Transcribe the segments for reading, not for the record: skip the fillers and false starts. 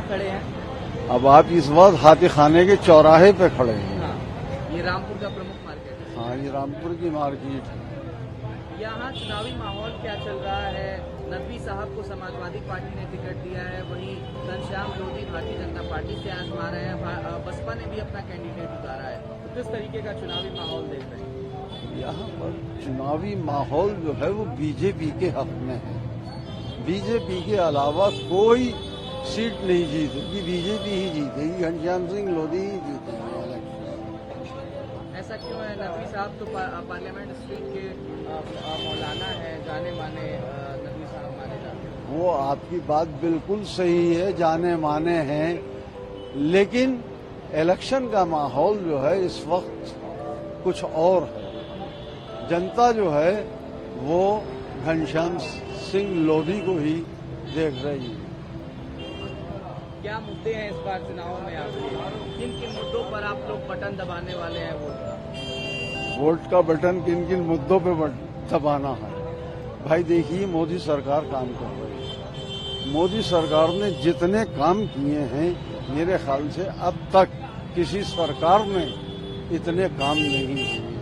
खड़े हैं? अब आप इस वक्त हाथी खाने के चौराहे पे खड़े हैं। हाँ, ये रामपुर का प्रमुख मार्केट है। हाँ, ये रामपुर की मार्केट है। यहाँ चुनावी माहौल क्या चल रहा है? नकवी साहब को समाजवादी पार्टी ने टिकट दिया है, वहीं घनश्याम लोधी भारतीय जनता पार्टी से आजमा रहे हैं, बसपा ने भी अपना कैंडिडेट उतारा है। तो किस तरीके का चुनावी माहौल देख रहे हैं? यहाँ पर चुनावी माहौल जो है वो बीजेपी के हक में है। बीजेपी के अलावा कोई सीट नहीं जीतेगी, बीजेपी ही जीतेगी, घनश्याम सिंह लोधी ही जीतेगी इलेक्शन। ऐसा क्यों है? नकवी साहब तो पार्लियामेंट स्ट्रीट के मौलाना है, जाने माने नकवी साहब माने जाते हैं। वो आपकी बात बिल्कुल सही है, जाने माने हैं, लेकिन इलेक्शन का माहौल जो है इस वक्त कुछ और है। जनता जो है वो घनश्याम सिंह लोधी को ही देख रही है। क्या मुद्दे हैं इस बार चुनाव में आपके? किन किन मुद्दों पर आप लोग बटन दबाने वाले हैं वोट का? वोट का बटन किन किन मुद्दों पे दबाना है? भाई देखिए, मोदी सरकार काम कर रही है। मोदी सरकार ने जितने काम किए हैं मेरे ख्याल से अब तक किसी सरकार ने इतने काम नहीं किए।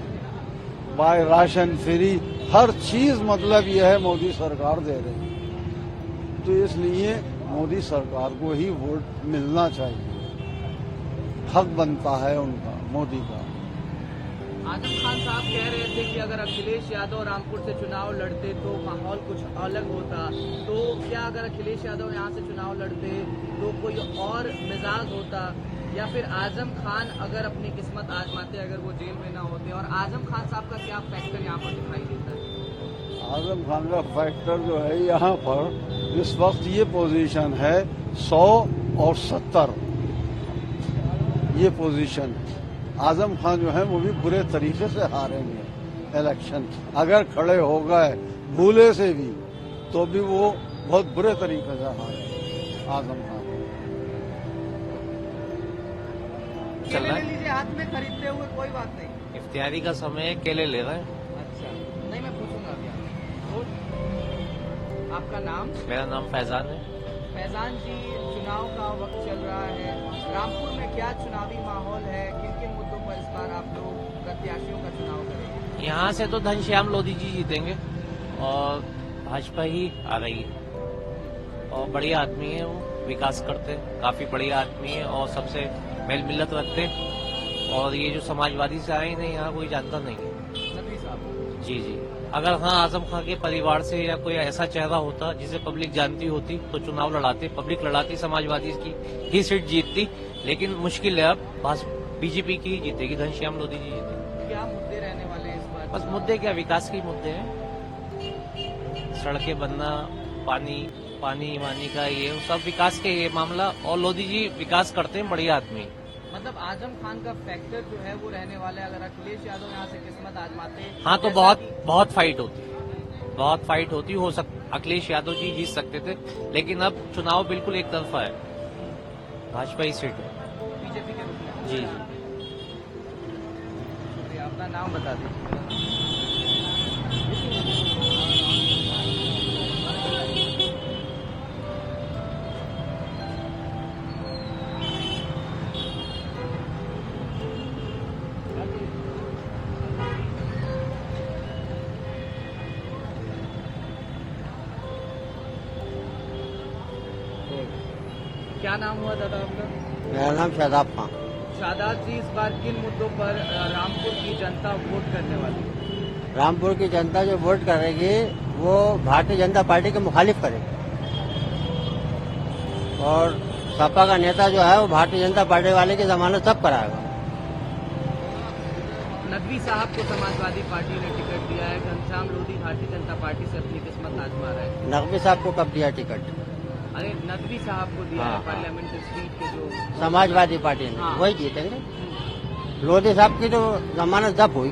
बाय राशन फ्री हर चीज, मतलब यह है मोदी सरकार दे रही है। तो इसलिए मोदी सरकार को ही वोट मिलना चाहिए, हक बनता है उनका, मोदी का। आजम खान साहब कह रहे थे कि अगर अखिलेश यादव रामपुर से चुनाव लड़ते तो माहौल कुछ अलग होता। तो क्या अगर अखिलेश यादव यहाँ से चुनाव लड़ते तो कोई और मिजाज होता, या फिर आजम खान अगर अपनी किस्मत आजमाते अगर वो जेल में ना होते? और आजम खान साहब का क्या फैक्टर यहाँ पर दिखाई देता है? आजम खान का फैक्टर जो है यहाँ पर इस वक्त ये पोजीशन है 100 और 70, ये पोजीशन है। आजम खान जो है वो भी बुरे तरीके से हारेंगे इलेक्शन। अगर खड़े हो गए भूले से भी तो भी वो बहुत बुरे तरीके से हारेंगे आजम खान। केले ले लीजिए, हाथ में खरीदते हुए कोई बात नहीं। इफ्तियारी का समय है, केले ले रहे हैं। अच्छा, नहीं मैं पूछूंगा अभी आपका नाम? मेरा नाम फैजान है। फैजान जी, चुनाव का वक्त चल रहा है, रामपुर में क्या चुनावी माहौल है? किन किन मुद्दों पर इस बार आप लोग प्रत्याशियों का चुनाव करेंगे? यहाँ से तो घनश्याम लोधी जी जीतेंगे और भाजपा ही आ रही है। और बढ़िया आदमी है, वो विकास करते हैं, काफी बढ़िया आदमी है और सबसे मेल मिलत रखते हैं। और ये जो समाजवादी से आए नहीं, यहाँ कोई जानता नहीं है। नकवी साहब? जी जी। अगर हाँ आजम खान के परिवार से या कोई ऐसा चेहरा होता जिसे पब्लिक जानती होती तो चुनाव लड़ाते, पब्लिक लड़ाती, समाजवादी की ही सीट जीतती। लेकिन मुश्किल है, अब बीजेपी की ही जीतेगी, घनश्याम लोधी जी जीतेगी। क्या मुद्दे रहने वाले हैं इस बार? बस मुद्दे क्या, विकास के मुद्दे हैं, सड़कें बनना, पानी वानी का, ये सब विकास के ये मामला। और लोधी जी विकास करते हैं, बढ़िया आदमी। मतलब आजम खान का फैक्टर जो है वो रहने वाला है, अगर अखिलेश यादव यहाँ से किस्मत आजमाते? हाँ, तो बहुत फाइट होती, बहुत फाइट होती। हो सकता अखिलेश यादव जी जीत सकते थे, लेकिन अब चुनाव बिल्कुल एक तरफा है, भाजपा ही सीट है बीजेपी के रूप में। जी। शुक्रिया, अपना नाम बता दीजिए। क्या नाम हुआ दादा आपका? मेरा नाम शादाब खान। शादाब जी, इस बार किन मुद्दों पर रामपुर की जनता वोट करने वाली है? रामपुर की जनता जो वोट करेगी वो भारतीय जनता पार्टी के मुखालिफ करेगी, और सपा का नेता जो है वो भारतीय जनता पार्टी वाले की जमानत सब कराएगा। नकवी साहब को समाजवादी पार्टी ने टिकट दिया है, घनश्याम लोधी भारतीय जनता पार्टी से अपनी किस्मत आजमा रहा है। नकवी साहब को कब दिया टिकट? अरे नकवी साहब को दिया है, हाँ। पार्लियामेंट स्ट्रीट के जो समाजवादी पार्टी ने, हाँ। वही जीतेंगे। लोधी साहब की तो जमानत जब्त होगी।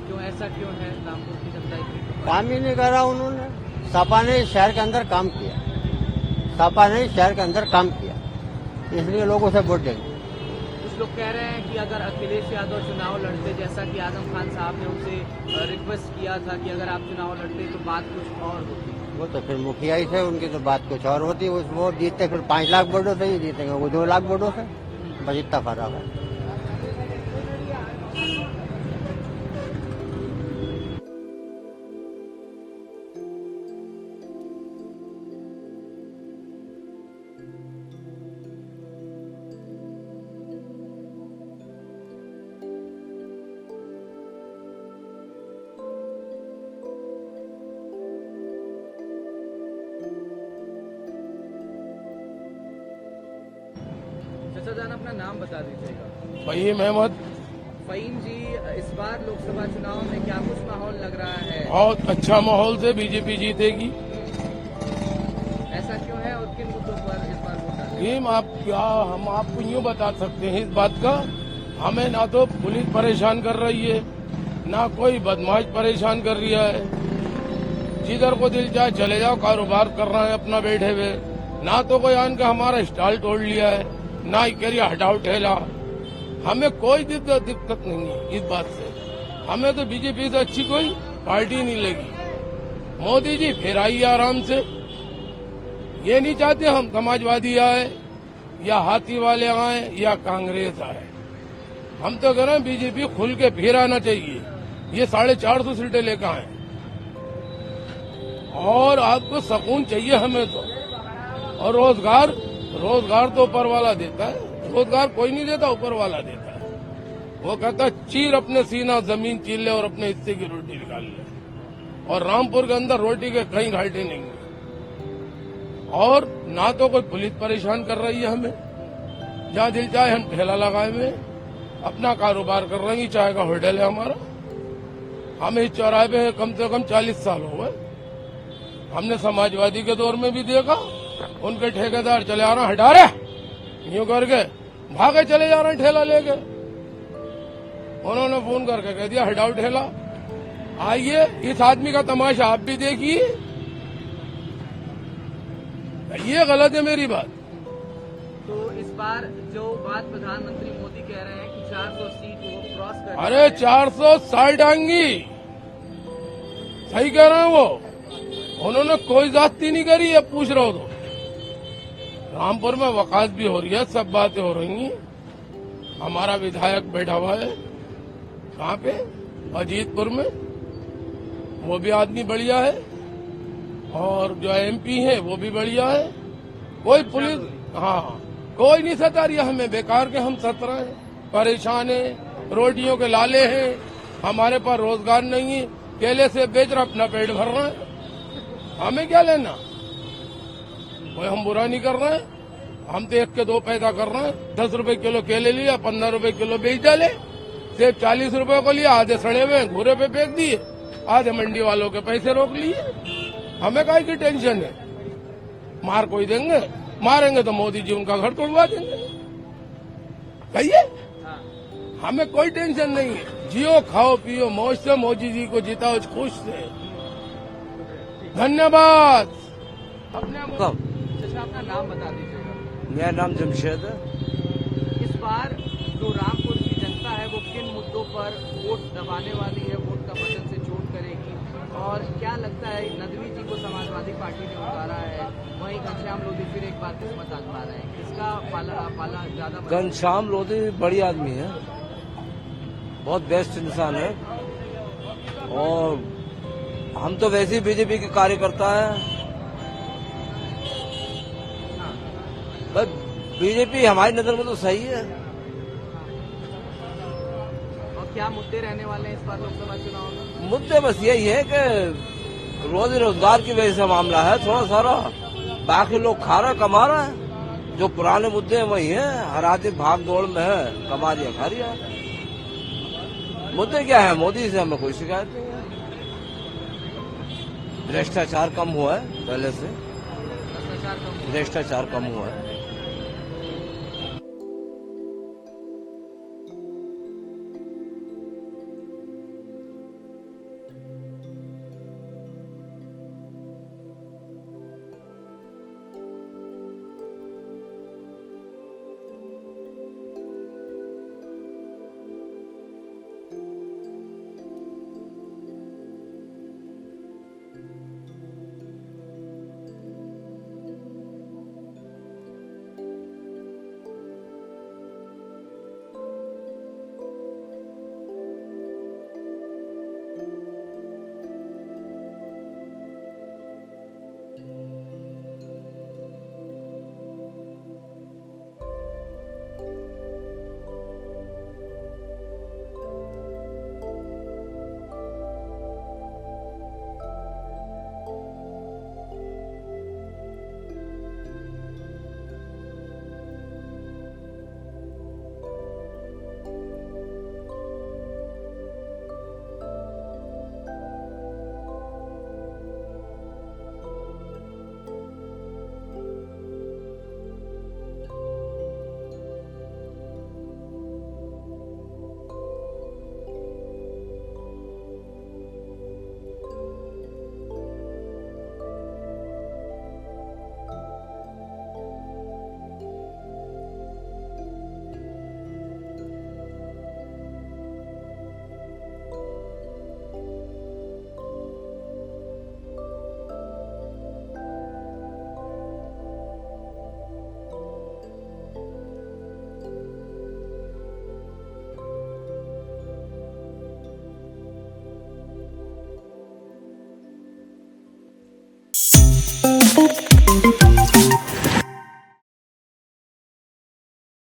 क्यों, ऐसा क्यों है? रामपुर की जनता इतनी काम ही नहीं करा उन्होंने। सपा ने शहर के अंदर काम किया, सपा ने शहर के अंदर काम किया, इसलिए लोगों से वोट देंगे। कुछ लोग कह रहे हैं कि अगर अखिलेश यादव चुनाव लड़ते, जैसा कि आजम खान साहब ने उनसे रिक्वेस्ट किया था कि अगर आप चुनाव लड़ते तो बात कुछ और होती। वो तो फिर मुखिया ही थे, उनकी तो बात कुछ और होती है। वो जीतते फिर 5 लाख वोटों से, ही जीतेंगे वो 2 लाख वोटों से, बस इतना फर्क है। चाचा जान अपना नाम बता दीजिएगा। फहीम अहमद। फहीम जी, इस बार लोकसभा चुनाव में क्या कुछ माहौल लग रहा है? बहुत अच्छा माहौल से बीजेपी जीतेगी। ऐसा क्यों है और किन मुद्दों पर इस बार वोट डालेंगे? हम आपको यूँ बता सकते हैं इस बात का, हमें ना तो पुलिस परेशान कर रही है, ना कोई बदमाश परेशान कर रही है। जिधर को दिल चाहे चले जाओ, कारोबार कर रहे हैं अपना बैठे हुए। ना तो कोई आन के हमारा स्टॉल तोड़ लिया है, ना ही करिए हटाओ ठेला। हमें कोई दिक्कत नहीं है इस बात से। हमें तो बीजेपी से अच्छी कोई पार्टी नहीं लगी। मोदी जी फिर आइए आराम से। ये नहीं चाहते हम समाजवादी आए या हाथी वाले आए या कांग्रेस आए। हम तो कह रहे हैं बीजेपी खुल के फिर आना चाहिए। ये 450 सीटें लेकर आए और आपको सुकून चाहिए हमें तो। और रोजगार तो ऊपर वाला देता है। रोजगार कोई नहीं देता, ऊपर वाला देता है। वो कहता है चीर अपने सीना जमीन चीर ले और अपने हिस्से की रोटी निकाल ले। और रामपुर के अंदर रोटी के कहीं घाटे नहीं है। और ना तो कोई पुलिस परेशान कर रही है हमें। जहाँ दिल चाहे हम ठेला लगाए हुए अपना कारोबार कर रहे हैं। चाय का होटल है हमारा। हमें इस चौराहे पे कम से कम 40 साल हो गए। हमने समाजवादी के दौर में भी देखा, उनके ठेकेदार चले आ रहे हटा रहे यूं करके भागे चले जा रहे हैं ठेला लेके। उन्होंने फोन करके कह दिया हटाओ ठेला। आइए इस आदमी का तमाशा आप भी देखिए। ये गलत है मेरी बात। तो इस बार जो बात प्रधानमंत्री मोदी कह रहे हैं कि 400 सीट वो क्रॉस कर, अरे 460 आएंगी, सही कह रहे हैं वो। उन्होंने कोई जाती नहीं करी है, पूछ रहे हो तो। रामपुर में वकालत भी हो रही है, सब बातें हो रही हैं। हमारा विधायक बैठा हुआ है कहाँ पे, अजीतपुर में, वो भी आदमी बढ़िया है। और जो एमपी है वो भी बढ़िया है। कोई पुलिस, हाँ, कोई नहीं सता रही हमें। बेकार के हम सत रहे हैं, परेशान है, रोटियों के लाले हैं। हमारे पास रोजगार नहीं है, केले से बेच रहा अपना पेट भर रहे हैं। हमें क्या लेना? कोई हम बुरा नहीं कर रहे हैं। हम तो 1 के 2 पैदा कर रहे हैं। 10 रुपए किलो केले लिया, 15 रुपए किलो बेच डाले। सेब 40 रुपए को लिया, आधे सड़े हुए घूरे पे फेंक दिए, आधे मंडी वालों के पैसे रोक लिए। हमें काहे की टेंशन है? मार कोई देंगे? मारेंगे तो मोदी जी उनका घर तोड़वा देंगे। कहिए, हमें कोई टेंशन नहीं है। जियो, खाओ पियो मौज से, मोदी जी को जिताओ खुश से। धन्यवाद। चाचा अपना नाम बता दीजिएगा। मेरा नाम जमशेद है। इस बार जो रामपुर की जनता है वो किन मुद्दों पर वोट दबाने वाली है, वोट का बटन से चोट करेगी? और क्या लगता है, नदवी जी को समाजवादी पार्टी ने उतारा है, वहीं घनश्याम लोधी फिर एक बार किस्मत आजमा रहे हैं। किसका पाला ज्यादा? घनश्याम लोधी बड़ी आदमी है, बहुत बेस्ट इंसान है। और हम तो वैसे ही बीजेपी के कार्यकर्ता है। बस बीजेपी हमारी नजर में तो सही है। और क्या मुद्दे रहने वाले हैं इस बार लोकसभा चुनाव में? मुद्दे बस यही है कि रोजगार की वजह से मामला है थोड़ा सारा। बाकी लोग खा रहा कमा रहा है। जो पुराने मुद्दे हैं वही है। हर आदमी भाग दौड़ में है, कमा रिया खा रिया। मुद्दे क्या है? मोदी से हमें कोई शिकायत नहीं है। भ्रष्टाचार कम हुआ है पहले से, भ्रष्टाचार भ्रष्टाचार कम हुआ है।